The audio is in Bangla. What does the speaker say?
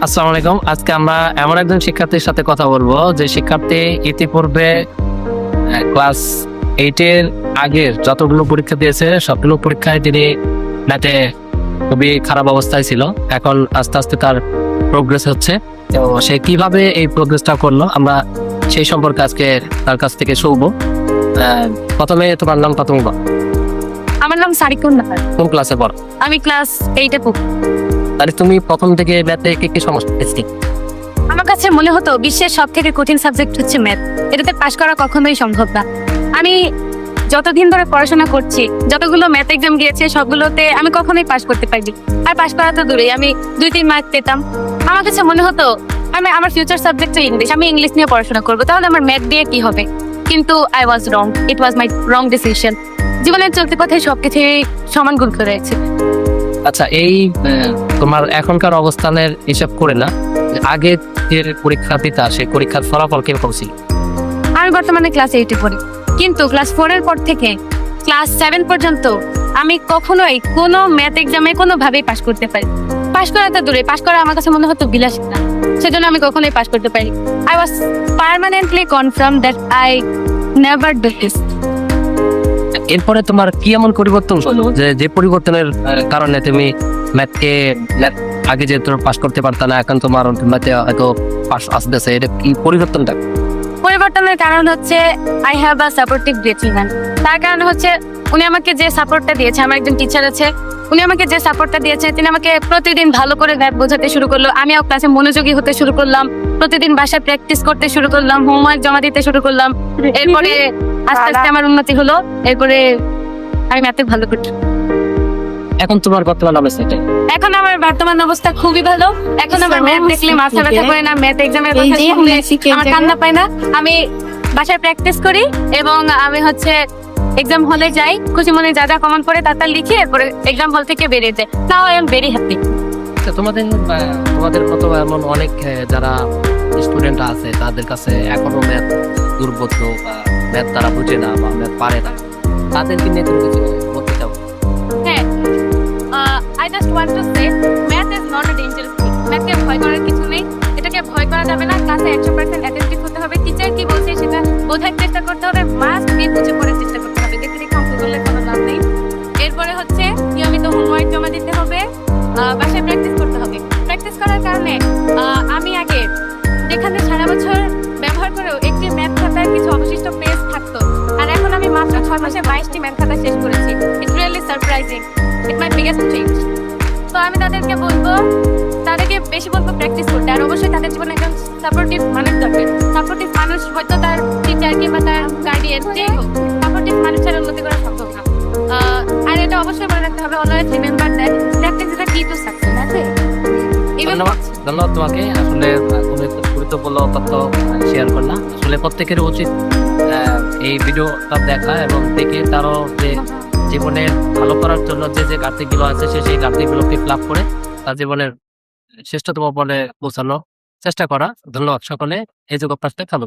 আসসালামু আলাইকুম। আজকে আমরা এমন একজন শিক্ষার্থীর সাথে কথা বলবো যে শিক্ষার্থী ইতিপূর্বে ক্লাস 8 এর আগের যতগুলো পরীক্ষা দিয়েছে সবগুলো পরীক্ষায় তিনি ম্যাথে খুবই খারাপ অবস্থায় ছিল। এখন আস্তে আস্তে তার প্রোগ্রেস হচ্ছে। তো সে কিভাবে এই প্রোগ্রেসটা করলো আমরা সেই সম্পর্কে আজকে তার কাছ থেকে শুনবো। প্রথমে তোমার নাম প্রথম বল। আমার নাম সারিকুন নাহার। কোন ক্লাসে পড়ো? আমি ক্লাস 8-এ পড়ি। তাহলে তুমি প্রথম থেকে ম্যাথে কি কি সমস্যা পেয়েছি? আমার কাছে মনে হতো বিশ্বের সব থেকে কঠিন সাবজেক্ট হচ্ছে ম্যাথ। এটাতে পাশ করা কখনোই সম্ভব না। আমি যতদিন ধরে পড়াশোনা করছি, যতগুলো ম্যাথ এক্সাম গিয়েছে সবগুলোতে আমি কখনোই পাশ করতে পারিনি। আর পাশ করা তো দূরেই, আমি 2-3 মার্ক পেতাম। আমার কাছে মনে হতো আমার ফিউচার সাবজেক্ট ইংলিশ, আমি ইংলিশ নিয়ে পড়াশোনা করবো, তাহলে আমার ম্যাথ দিয়ে কি হবে। কিন্তু I was wrong, it was my wrong decision. জীবনের চলতি পথে সবকিছুই সমান গুরুত্ব রয়েছে। আচ্ছা, এই তোমার এখনকার অবস্থানের হিসাব করে না, আগে যে পরীক্ষা দিতা সেই পরীক্ষার ফলাফল কিরকম ছিল? আমি বর্তমানে ক্লাস 8-এ পড়ি, কিন্তু ক্লাস 4-এর পর থেকে ক্লাস 7 পর্যন্ত আমি কখনোই কোনো ম্যাথ এক্সামে কোনোভাবেই পাশ করতে পারি। পাশ করা তো দূরে, পাশ করা আমার কাছে মনে হতো বিলাসিতা, সেজন্য আমি কখনোই পাশ করতে পারি। I was permanently confirm that I never do this. এরপরে তোমার কি এমন পরিবর্তন হলো যে পরিবর্তনের কারণে তুমি ম্যাথকে আগে যে তুমি পাশ করতে পারতা না, এখন তোমার ম্যাথে হয়তো পাশ আসতেছে, এটা কি পরিবর্তনটা? পরিবর্তনের কারণ হচ্ছে আই হ্যাভ আ সাপোর্টিভ গ্রেটম্যান। তার কারণ হচ্ছে উনি আমাকে যে সাপোর্টটা দিয়েছে, আমার একজন টিচার আছে, উনি আমাকে যে সাপোর্টটা দিয়েছে, তিনি আমাকে প্রতিদিন ভালো করে ম্যাথ বোঝাতে শুরু করলো। আমিও ক্লাসে মনোযোগী হতে শুরু করলাম, প্রতিদিন বাসায় প্র্যাকটিস করতে শুরু করলাম, হোমওয়ার্ক জমা দিতে শুরু করলাম। এরপরে আস্তে আস্তে আমার উন্নতি হলো, এরপরে আমি ম্যাথে ভালো করছি। এখন তোমার বর্তমান অবস্থা এটাই? এখন আমার বর্তমান অবস্থা খুবই ভালো। এখন আমার ম্যাথ দেখলে মাথা ব্যথা করে না, ম্যাথ এক্সামের কথা শুনলে আমার কান্না পায় না। আমি বাসায় প্র্যাকটিস করি এবং আমি এক্সাম হলে যাই, খুশি মনে যা যা কমন পড়ে তা লিখে এরপরে এক্সাম হল থেকে বেরিয়ে যায়। Now I am very happy. তোমাদের মতো এমন অনেক যারা স্টুডেন্ট আছে তাদের কাছে এখনো ম্যাথ দুর্বোধ্য বা ম্যাথ তারা বুঝে না বা ম্যাথ পারে না, তাদেরকে নিয়ে তুমি কিছু বলতে চাও? হ্যাঁ, I just want to say math is not a dangerous thing. ম্যাথকে ভয় করার কিছু নেই, এটাকে ভয় করা যাবে না। ক্লাসে 100% অ্যাটেন্টিভ হতে হবে, টিচার কি বলছে সেটা বোঝার চেষ্টা করতে হবে, মাস্ট বি বুঝে পড়ার চেষ্টা করতে হবে। দেখে দেখে অঙ্ক করলে কোনো লাভ নেই। এরপরে নিয়মিত হোমওয়ার্ক জমা দিতে হবে, বাসায় প্র্যাকটিস করতে হবে। প্র্যাকটিস করার কারণে আমি আগে যেখানে সারা বছর ব্যবহার করেও একটি ম্যাথ খাতায় কিছু অবশিষ্ট পেজ থাকতো, আর এখন আমি মাত্র 6 মাসে 22টি ম্যাথ খাতা শেষ করেছি। It's really surprising, it my biggest change. তো আমি তাদেরকে বেশি বলবো প্র্যাকটিস করতে, আর অবশ্যই তাদের জীবনে একজন সাপোর্টিভ মানুষ দরকার। সাপোর্টিভ মানুষ হয়তো তার টিচার কিংবা তার গার্ডিয়ান, যেই হোক, সাপোর্টিভ মানুষ ছাড়া উন্নতি করা সম্ভব না। আর এটা অবশ্যই মনে রাখতে হবে, always remember that practice is the কি টু সাকসেস। ধন্যবাদ তোমাকে। আসলে তুমি গুরুত্বপূর্ণ তথ্য শেয়ার করলা। আসলে প্রত্যেকের উচিত এই ভিডিওটা দেখা এবং দেখে তারও যে জীবনের ভালো করার জন্য যে ঘাটতিগুলো আছে সেই ঘাটতিগুলোকে ফিল আপ করে তার জীবনের শ্রেষ্ঠতম পদে পৌঁছানোর চেষ্টা করা। ধন্যবাদ সকলে এই যোগ প্রার্থনা।